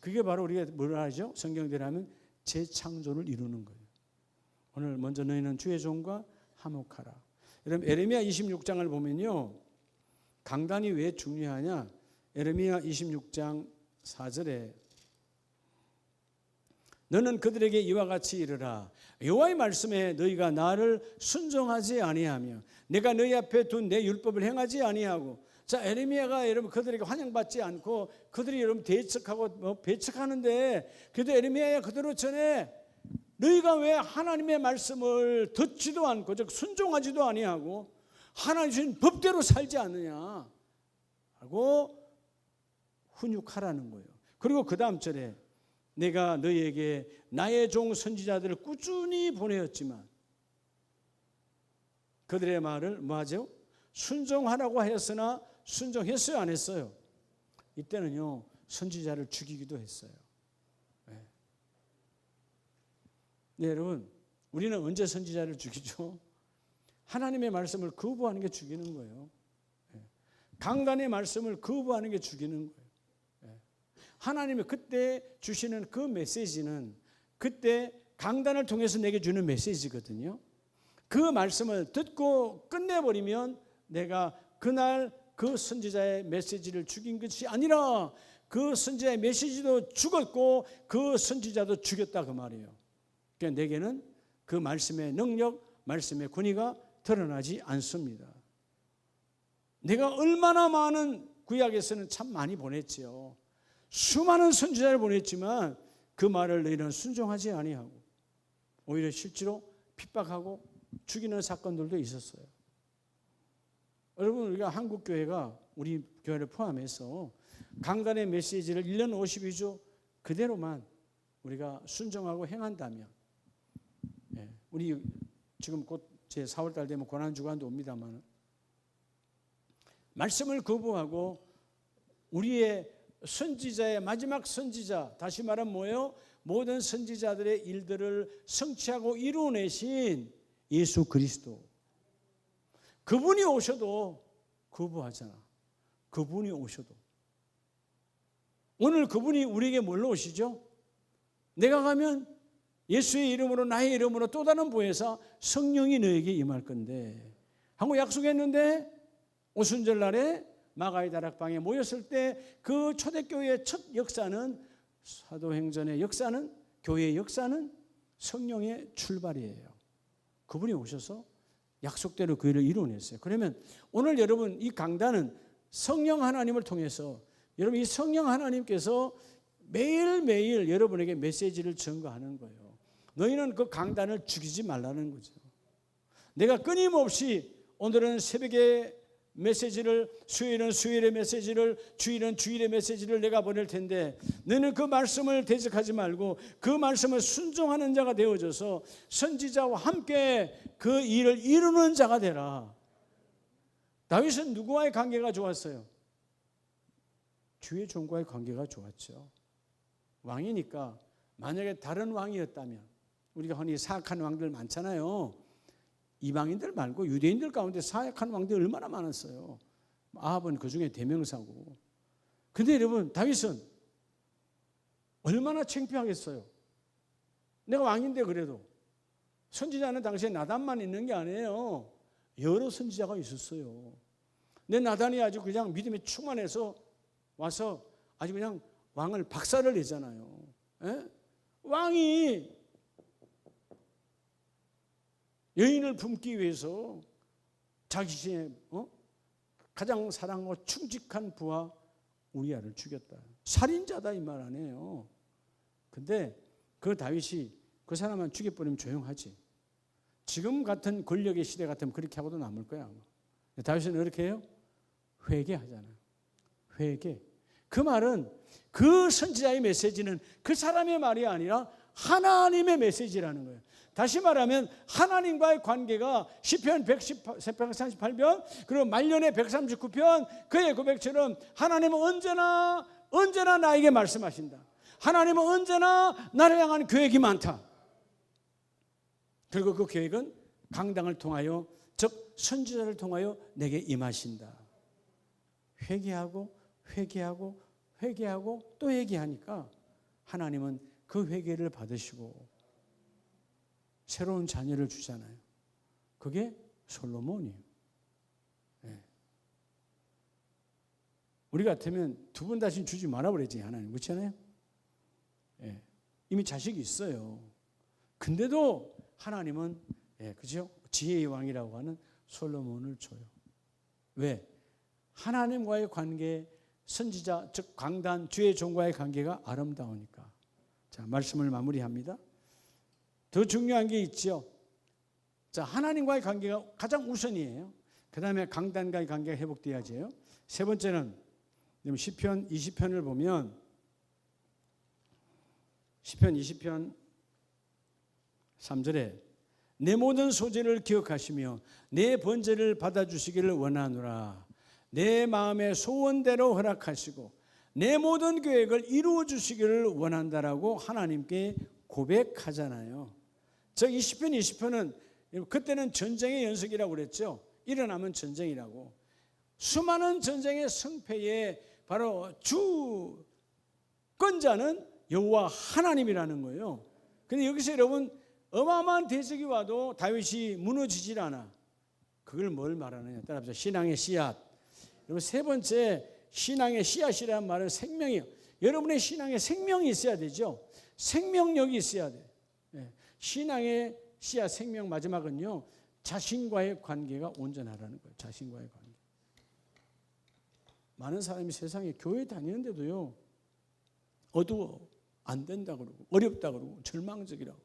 그게 바로 우리가 뭐라 하죠? 성경대로 하면 재창조를 이루는 거예요. 오늘 먼저 너희는 주의 종과 화목하라. 여러분 에레미야 26장을 보면요. 강단이 왜 중요하냐? 에레미야 26장 4절에 너는 그들에게 이와 같이 이르라. 여호와의 말씀에 너희가 나를 순종하지 아니하며 내가 너희 앞에 둔 내 율법을 행하지 아니하고. 자, 에레미야가 여러분 그들에게 환영받지 않고 그들이 여러분 대척하고 배척하는데 그래도 에레미야야 그대로 전에 너희가 왜 하나님의 말씀을 듣지도 않고 즉 순종하지도 아니하고 하나님 주신 법대로 살지 않느냐 하고 훈육하라는 거예요. 그리고 그 다음 절에 내가 너희에게 나의 종 선지자들을 꾸준히 보내었지만 그들의 말을 뭐하죠? 순종하라고 하였으나 순종했어요 안 했어요? 이때는요 선지자를 죽이기도 했어요. 네, 여러분 우리는 언제 선지자를 죽이죠? 하나님의 말씀을 거부하는 게 죽이는 거예요. 강단의 말씀을 거부하는 게 죽이는 거예요. 하나님이 그때 주시는 그 메시지는 그때 강단을 통해서 내게 주는 메시지거든요. 그 말씀을 듣고 끝내버리면 내가 그날 그 선지자의 메시지를 죽인 것이 아니라 그 선지자의 메시지도 죽었고 그 선지자도 죽였다 그 말이에요. 그러니까 내게는 그 말씀의 능력, 말씀의 권위가 드러나지 않습니다. 내가 얼마나 많은 구약에서는 참 많이 보냈지요. 수많은 선지자를 보냈지만 그 말을 너희는 순종하지 아니하고 오히려 실제로 핍박하고 죽이는 사건들도 있었어요. 여러분 우리가 한국교회가 우리 교회를 포함해서 강단의 메시지를 1년 52주 그대로만 우리가 순종하고 행한다면 우리 지금 곧 제 4월달 되면 고난주간도 옵니다만 말씀을 거부하고 우리의 선지자의 마지막 선지자 다시 말하면 뭐예요? 모든 선지자들의 일들을 성취하고 이루어내신 예수 그리스도 그분이 오셔도 거부하잖아. 그분이 오셔도 오늘 그분이 우리에게 뭘로 오시죠? 내가 가면 예수의 이름으로 나의 이름으로 또 다른 보혜사 성령이 너에게 임할 건데 하고 약속했는데 오순절 날에 마가의 다락방에 모였을 때 그 초대교회의 첫 역사는 사도행전의 역사는 교회의 역사는 성령의 출발이에요. 그분이 오셔서 약속대로 그 일을 이루어냈어요. 그러면 오늘 여러분 이 강단은 성령 하나님을 통해서 여러분 이 성령 하나님께서 매일매일 여러분에게 메시지를 전가하는 거예요. 너희는 그 강단을 죽이지 말라는 거죠. 내가 끊임없이 오늘은 새벽에 메시지를 수요일은 수요일의 메시지를 주일은 주일의 메시지를 내가 보낼 텐데 너는 그 말씀을 대적하지 말고 그 말씀을 순종하는 자가 되어져서 선지자와 함께 그 일을 이루는 자가 되라. 다윗은 누구와의 관계가 좋았어요? 주의 종과의 관계가 좋았죠. 왕이니까 만약에 다른 왕이었다면 우리가 흔히 사악한 왕들 많잖아요. 이방인들 말고 유대인들 가운데 사악한 왕들이 얼마나 많았어요. 아합은 그 중에 대명사고. 근데 여러분 다윗은 얼마나 창피하겠어요. 내가 왕인데 그래도 선지자는 당시에 나단만 있는 게 아니에요. 여러 선지자가 있었어요. 내 나단이 아주 그냥 믿음에 충만해서 와서 아주 그냥 왕을 박살을 내잖아요. 에? 왕이 여인을 품기 위해서 자기 자신의 가장 사랑하고 충직한 부하 우리아를 죽였다. 살인자다 이 말 아니에요. 근데 그 다윗이 그 사람만 죽여버리면 조용하지. 지금 같은 권력의 시대 같으면 그렇게 하고도 남을 거야. 아마. 다윗은 이렇게 해요? 회개하잖아요. 회개. 그 말은 그 선지자의 메시지는 그 사람의 말이 아니라 하나님의 메시지라는 거예요. 다시 말하면 하나님과의 관계가 시편 138편 그리고 말년의 139편 그의 고백처럼 하나님은 언제나 나에게 말씀하신다. 하나님은 언제나 나를 향한 계획이 많다. 그리고 그 계획은 강당을 통하여 즉 선지자를 통하여 내게 임하신다. 회개하고 또 회개하니까 하나님은 그 회개를 받으시고 새로운 자녀를 주잖아요. 그게 솔로몬이에요. 네. 우리 같으면 두 번 다시 주지 말아 버리지 하나님. 그렇잖아요. 네. 이미 자식이 있어요. 근데도 하나님은 그죠? 지혜의 왕이라고 하는 솔로몬을 줘요. 왜? 하나님과의 관계, 선지자 즉 강단 주의 종과의 관계가 아름다우니까. 자, 말씀을 마무리합니다. 더 중요한 게 있죠. 자, 하나님과의 관계가 가장 우선이에요. 그 다음에 강단과의 관계가 회복돼야죠. 세 번째는 시편 20편을 보면 시편 20편 3절에 내 모든 소재를 기억하시며 내 번제를 받아주시기를 원하노라. 내 마음의 소원대로 허락하시고 내 모든 계획을 이루어 주시기를 원한다라고 하나님께 고백하잖아요. 즉 이 시편 20편은 그때는 전쟁의 연속이라고 그랬죠. 일어나면 전쟁이라고. 수많은 전쟁의 승패에 바로 주권자는 여호와 하나님이라는 거예요. 근데 여기서 여러분 어마어마한 대적이 와도 다윗이 무너지질 않아. 그걸 뭘 말하느냐? 따라합시다. 신앙의 씨앗. 여러분 세 번째 신앙의 씨앗이라는 말은 생명이에요. 여러분의 신앙에 생명이 있어야 되죠. 생명력이 있어야 돼요. 신앙의 씨앗 생명 마지막은요. 자신과의 관계가 온전하라는 거예요. 자신과의 관계. 많은 사람이 세상에 교회 다니는데도요. 어두워. 안 된다 그러고 어렵다 그러고 절망적이라고.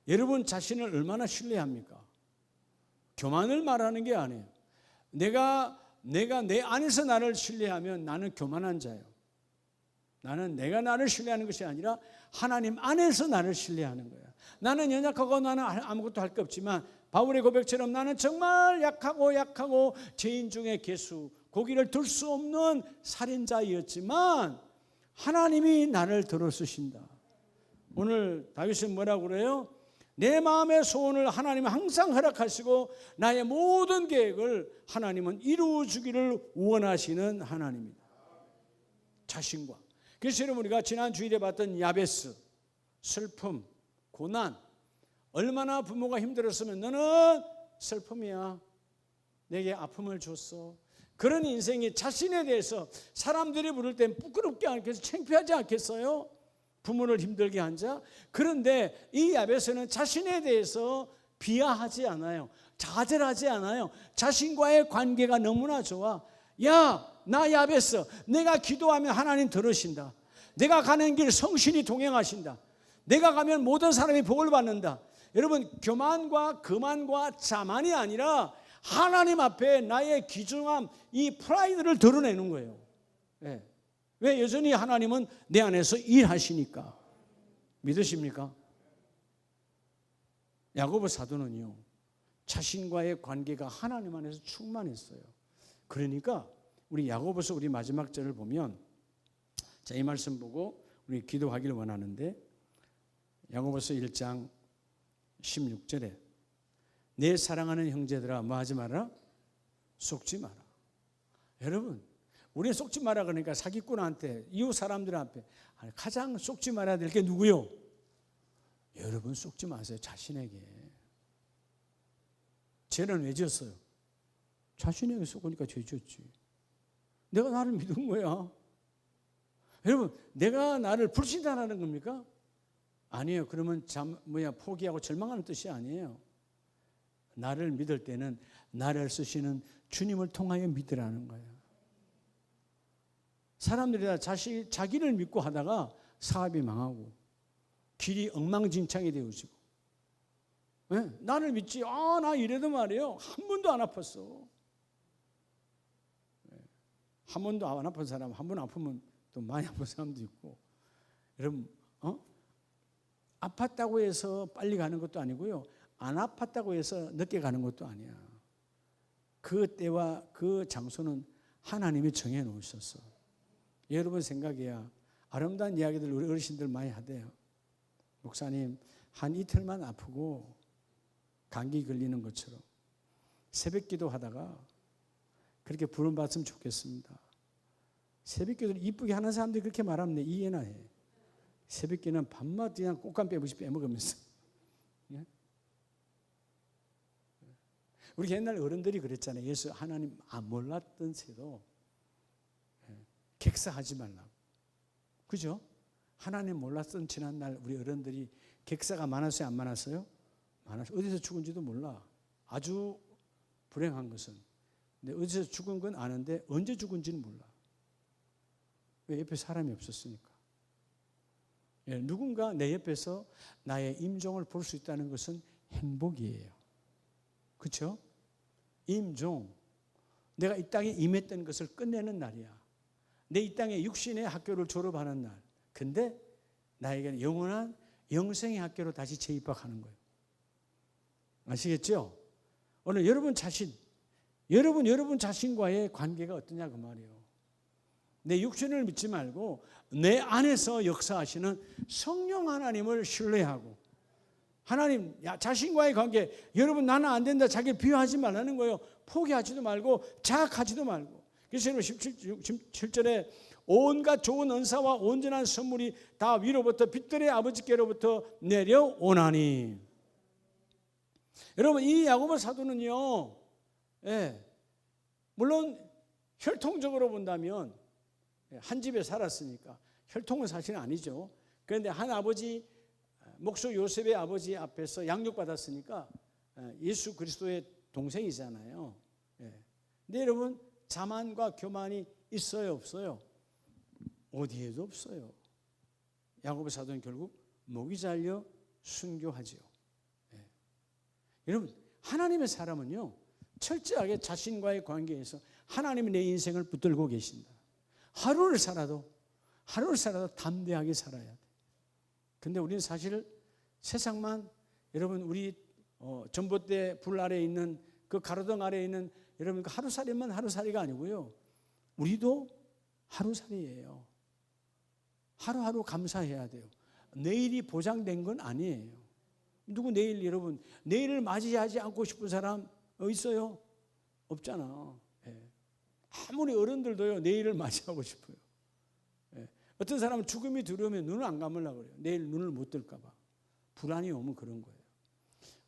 여러분 자신을 얼마나 신뢰합니까? 교만을 말하는 게 아니에요. 내가 내 안에서 나를 신뢰하면 나는 교만한 자예요. 나는 내가 나를 신뢰하는 것이 아니라 하나님 안에서 나를 신뢰하는 거예요. 나는 연약하고 나는 아무것도 할 게 없지만 바울의 고백처럼 나는 정말 약하고 죄인 중에 괴수, 고기를 들 수 없는 살인자였지만 하나님이 나를 들어쓰신다. 오늘 다윗은 뭐라고 그래요? 내 마음의 소원을 하나님은 항상 허락하시고 나의 모든 계획을 하나님은 이루어주기를 원하시는 하나님입니다. 자신과. 그래서 여러분 우리가 지난 주일에 봤던 야베스, 슬픔, 고난, 얼마나 부모가 힘들었으면 너는 슬픔이야. 내게 아픔을 줬어. 그런 인생이 자신에 대해서 사람들이 부를 땐 부끄럽게 않겠어요? 창피하지 않겠어요? 부모를 힘들게 한 자. 그런데 이 야베스는 자신에 대해서 비하하지 않아요. 좌절하지 않아요. 자신과의 관계가 너무나 좋아. 야, 나 야베스, 내가 기도하면 하나님 들으신다. 내가 가는 길 성신이 동행하신다. 내가 가면 모든 사람이 복을 받는다. 여러분 교만과 거만과 자만이 아니라 하나님 앞에 나의 귀중함, 이 프라이드를 드러내는 거예요. 네. 왜? 여전히 하나님은 내 안에서 일하시니까. 믿으십니까? 야고보 사도는요, 자신과의 관계가 하나님 안에서 충만했어요. 그러니까 우리 야고보서 우리 마지막 절을 보면, 자, 이 말씀 보고 우리 기도하기를 원하는데, 야고보서 1장 16절에 내 사랑하는 형제들아 뭐 하지 마라? 속지 마라. 여러분 우리는 속지 마라 그러니까 사기꾼한테, 이웃 사람들 앞에 가장 속지 말아야 될 게 누구요? 여러분 속지 마세요. 자신에게. 죄는 왜 지었어요? 자신에게 속으니까 죄 지었지. 내가 나를 믿은 거야. 여러분 내가 나를 불신하라는 겁니까? 아니에요. 그러면 포기하고 절망하는 뜻이 아니에요. 나를 믿을 때는 나를 쓰시는 주님을 통하여 믿으라는 거예요. 사람들이 다 자기를 믿고 하다가 사업이 망하고 길이 엉망진창이 되어지고, 네? 나를 믿지. 나 이래도 말이에요. 한 번도 안 아팠어. 네. 한 번도 안 아픈 사람, 한 번 아프면 또 많이 아픈 사람도 있고. 여러분, 아팠다고 해서 빨리 가는 것도 아니고요. 안 아팠다고 해서 늦게 가는 것도 아니야. 그 때와 그 장소는 하나님이 정해 놓으셨어. 여러분 생각이야. 아름다운 이야기들 우리 어르신들 많이 하대요. 목사님, 한 이틀만 아프고 감기 걸리는 것처럼 새벽 기도 하다가 그렇게 부름 받으면 좋겠습니다. 새벽 기도를 이쁘게 하는 사람들이 그렇게 말하면 내 이해나 해. 새벽 기도는 밤마다 그냥 꽃감 빼듯이 빼먹으면서. 예? 우리 옛날 어른들이 그랬잖아요. 예수 하나님 몰랐던 채도 객사하지 말라고. 그죠? 하나님 몰랐던 지난날 우리 어른들이 객사가 많았어요? 안 많았어요? 많았어요. 어디서 죽은지도 몰라. 아주 불행한 것은. 근데 어디서 죽은 건 아는데 언제 죽은지는 몰라. 왜? 옆에 사람이 없었으니까. 예, 누군가 내 옆에서 나의 임종을 볼 수 있다는 것은 행복이에요. 그렇죠? 임종. 내가 이 땅에 임했던 것을 끝내는 날이야. 내 이 땅에 육신의 학교를 졸업하는 날. 근데 나에게는 영원한 영생의 학교로 다시 재입학하는 거예요. 아시겠죠? 오늘 여러분 자신과의 관계가 어떠냐 그 말이에요. 내 육신을 믿지 말고 내 안에서 역사하시는 성령 하나님을 신뢰하고 하나님 자신과의 관계 여러분 나는 안 된다 자기를 비하하지 말라는 거예요. 포기하지도 말고 자학하지도 말고. 그래서 17절에 온갖 좋은 은사와 온전한 선물이 다 위로부터 빛들의 아버지께로부터 내려오나니. 여러분 이 야고보 사도는요. 예, 물론 혈통적으로 본다면 한 집에 살았으니까 혈통은 사실은 아니죠. 그런데 한 아버지 목수 요셉의 아버지 앞에서 양육받았으니까 예수 그리스도의 동생이잖아요. 예. 근데 여러분 자만과 교만이 있어요 없어요? 어디에도 없어요. 야고보 사도는 결국 목이 잘려 순교하지요. 예. 여러분 하나님의 사람은요 철저하게 자신과의 관계에서 하나님이 내 인생을 붙들고 계신다. 하루를 살아도 담대하게 살아야 돼. 근데 우리는 사실 세상만 여러분 우리 전봇대 불 아래에 있는 그 가로등 아래에 있는 여러분 그 하루살이만 하루살이가 아니고요. 우리도 하루살이에요. 하루하루 감사해야 돼요. 내일이 보장된 건 아니에요. 누구 여러분 내일을 맞이하지 않고 싶은 사람 있어요? 없잖아. 예. 아무리 어른들도요 내일을 맞이하고 싶어요. 예. 어떤 사람은 죽음이 두려우면 눈을 안 감으려고 그래요. 내일 눈을 못 뜰까 봐. 불안이 오면 그런 거예요.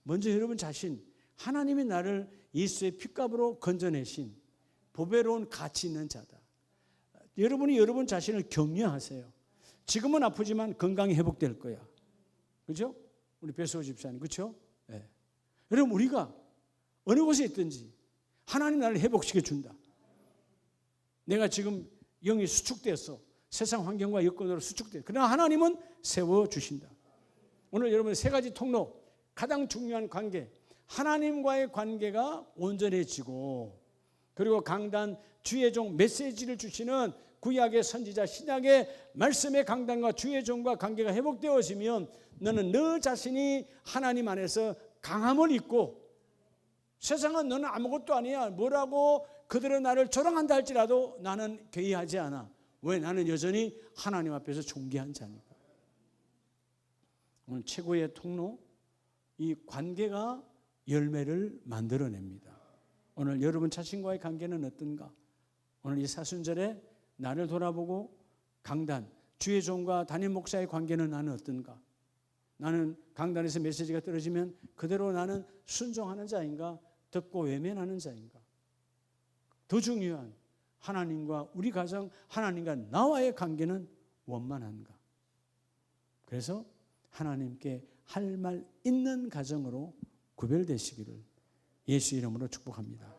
먼저 여러분 자신 하나님이 나를 예수의 핏값으로 건져내신 보배로운 가치 있는 자다. 여러분이 여러분 자신을 격려하세요. 지금은 아프지만 건강이 회복될 거야. 그렇죠? 우리 배수호 집사님 그렇죠? 예. 여러분 우리가 어느 곳에 있든지 하나님 나를 회복시켜 준다. 내가 지금 영이 수축됐어. 세상 환경과 여건으로 수축돼. 그러나 하나님은 세워주신다. 오늘 여러분 세 가지 통로 가장 중요한 관계 하나님과의 관계가 온전해지고 그리고 강단 주의 종 메시지를 주시는 구약의 선지자 신약의 말씀의 강단과 주의 종과 관계가 회복되어지면 너는 너 자신이 하나님 안에서 강함을 입고 세상은 너는 아무것도 아니야. 뭐라고 그들은 나를 조롱한다 할지라도 나는 괴이하지 않아. 왜? 나는 여전히 하나님 앞에서 존귀한 자니까. 오늘 최고의 통로 이 관계가 열매를 만들어냅니다. 오늘 여러분 자신과의 관계는 어떤가? 오늘 이 사순절에 나를 돌아보고 강단 주의 종과 담임 목사의 관계는 나는 어떤가? 나는 강단에서 메시지가 떨어지면 그대로 나는 순종하는 자인가? 듣고 외면하는 자인가? 더 중요한 하나님과 우리 가정 하나님과 나와의 관계는 원만한가? 그래서 하나님께 할 말 있는 가정으로 구별되시기를 예수 이름으로 축복합니다.